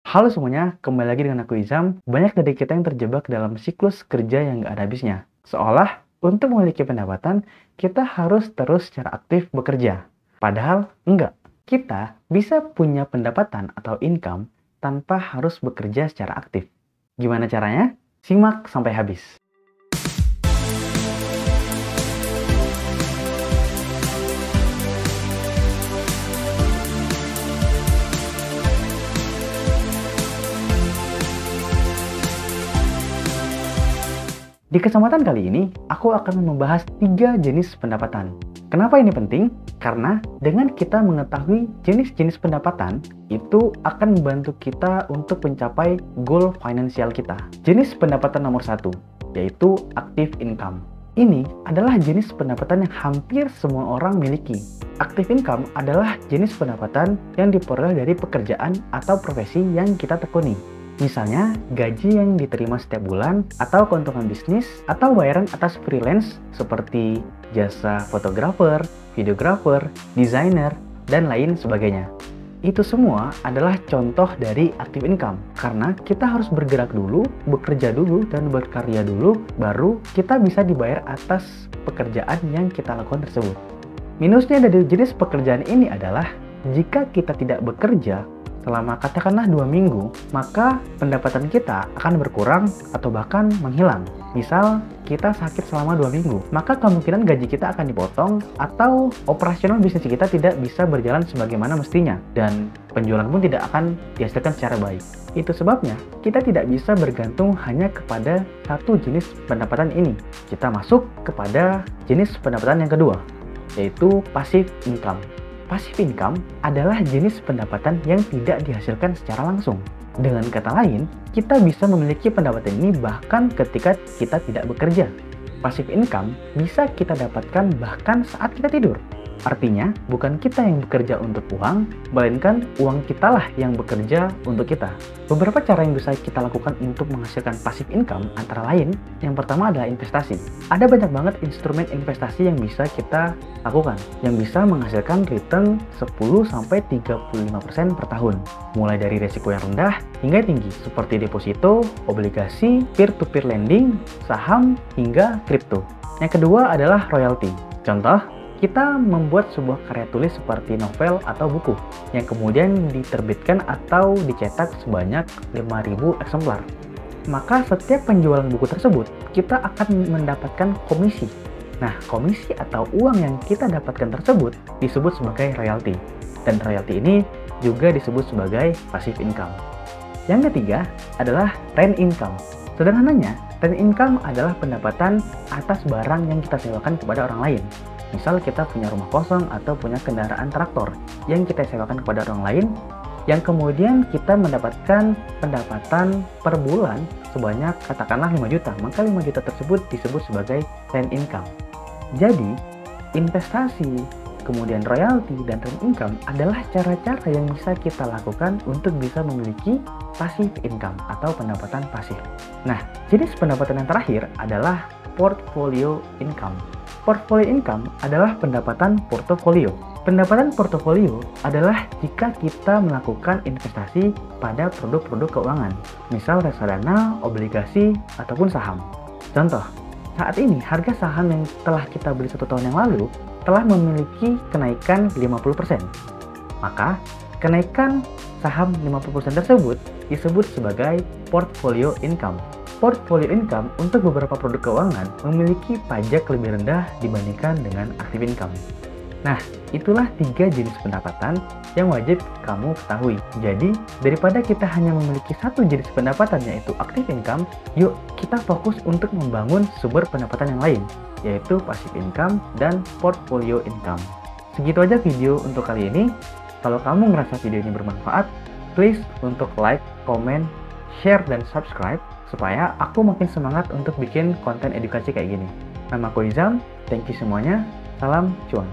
Halo semuanya, kembali lagi dengan aku Izam. Banyak dari kita yang terjebak dalam siklus kerja yang gak ada habisnya. Seolah untuk memiliki pendapatan, kita harus terus secara aktif bekerja. Padahal enggak. Kita bisa punya pendapatan atau income tanpa harus bekerja secara aktif. Gimana caranya? Simak sampai habis. Di kesempatan kali ini, aku akan membahas 3 jenis pendapatan. Kenapa ini penting? Karena dengan kita mengetahui jenis-jenis pendapatan, itu akan membantu kita untuk mencapai goal finansial kita. Jenis pendapatan nomor 1, yaitu active income. Ini adalah jenis pendapatan yang hampir semua orang miliki. Active income adalah jenis pendapatan yang diperoleh dari pekerjaan atau profesi yang kita tekuni. Misalnya, gaji yang diterima setiap bulan, atau keuntungan bisnis, atau bayaran atas freelance seperti jasa fotografer, videografer, desainer, dan lain sebagainya. Itu semua adalah contoh dari active income, karena kita harus bergerak dulu, bekerja dulu, dan berkarya dulu, baru kita bisa dibayar atas pekerjaan yang kita lakukan tersebut. Minusnya dari jenis pekerjaan ini adalah, jika kita tidak bekerja, selama katakanlah 2 minggu, maka pendapatan kita akan berkurang atau bahkan menghilang. Misal, kita sakit selama 2 minggu, maka kemungkinan gaji kita akan dipotong atau operasional bisnis kita tidak bisa berjalan sebagaimana mestinya, dan penjualan pun tidak akan dihasilkan secara baik. Itu sebabnya, kita tidak bisa bergantung hanya kepada satu jenis pendapatan ini. Kita masuk kepada jenis pendapatan yang kedua, yaitu passive income. Passive income adalah jenis pendapatan yang tidak dihasilkan secara langsung. Dengan kata lain, kita bisa memiliki pendapatan ini bahkan ketika kita tidak bekerja. Passive income bisa kita dapatkan bahkan saat kita tidur. Artinya, bukan kita yang bekerja untuk uang, melainkan uang kitalah yang bekerja untuk kita. Beberapa cara yang bisa kita lakukan untuk menghasilkan passive income antara lain, yang pertama adalah investasi. Ada banyak banget instrumen investasi yang bisa kita lakukan, yang bisa menghasilkan return 10-35% per tahun. Mulai dari resiko yang rendah hingga tinggi, seperti deposito, obligasi, peer-to-peer lending, saham, hingga kripto. Yang kedua adalah royalty. Contoh, kita membuat sebuah karya tulis seperti novel atau buku yang kemudian diterbitkan atau dicetak sebanyak 5.000 eksemplar. Maka setiap penjualan buku tersebut, kita akan mendapatkan komisi. Nah, komisi atau uang yang kita dapatkan tersebut disebut sebagai royalty. Dan royalty ini juga disebut sebagai passive income. Yang ketiga adalah rent income. Sederhananya, rent income adalah pendapatan atas barang yang kita sewakan kepada orang lain. Misal kita punya rumah kosong atau punya kendaraan traktor yang kita sewakan kepada orang lain, yang kemudian kita mendapatkan pendapatan per bulan sebanyak katakanlah 5 juta, maka 5 juta tersebut disebut sebagai rent income. Jadi, investasi, kemudian royalti, dan rent income adalah cara-cara yang bisa kita lakukan untuk bisa memiliki passive income atau pendapatan pasif. Nah, jenis pendapatan yang terakhir adalah portfolio income. Portfolio income adalah pendapatan portofolio. Pendapatan portofolio adalah jika kita melakukan investasi pada produk-produk keuangan, misal reksadana, obligasi, ataupun saham. Contoh, saat ini harga saham yang telah kita beli 1 tahun yang lalu telah memiliki kenaikan 50%. Maka, kenaikan saham 50% tersebut disebut sebagai portfolio income. Portfolio income untuk beberapa produk keuangan memiliki pajak lebih rendah dibandingkan dengan active income. Nah, itulah 3 jenis pendapatan yang wajib kamu ketahui. Jadi, daripada kita hanya memiliki satu jenis pendapatan yaitu active income, yuk kita fokus untuk membangun sumber pendapatan yang lain, yaitu passive income dan portfolio income. Segitu aja video untuk kali ini. Kalau kamu ngerasa video ini bermanfaat, please untuk like, comment, share, dan subscribe supaya aku makin semangat untuk bikin konten edukasi kayak gini. Nama aku Izam, thank you semuanya, salam cuan.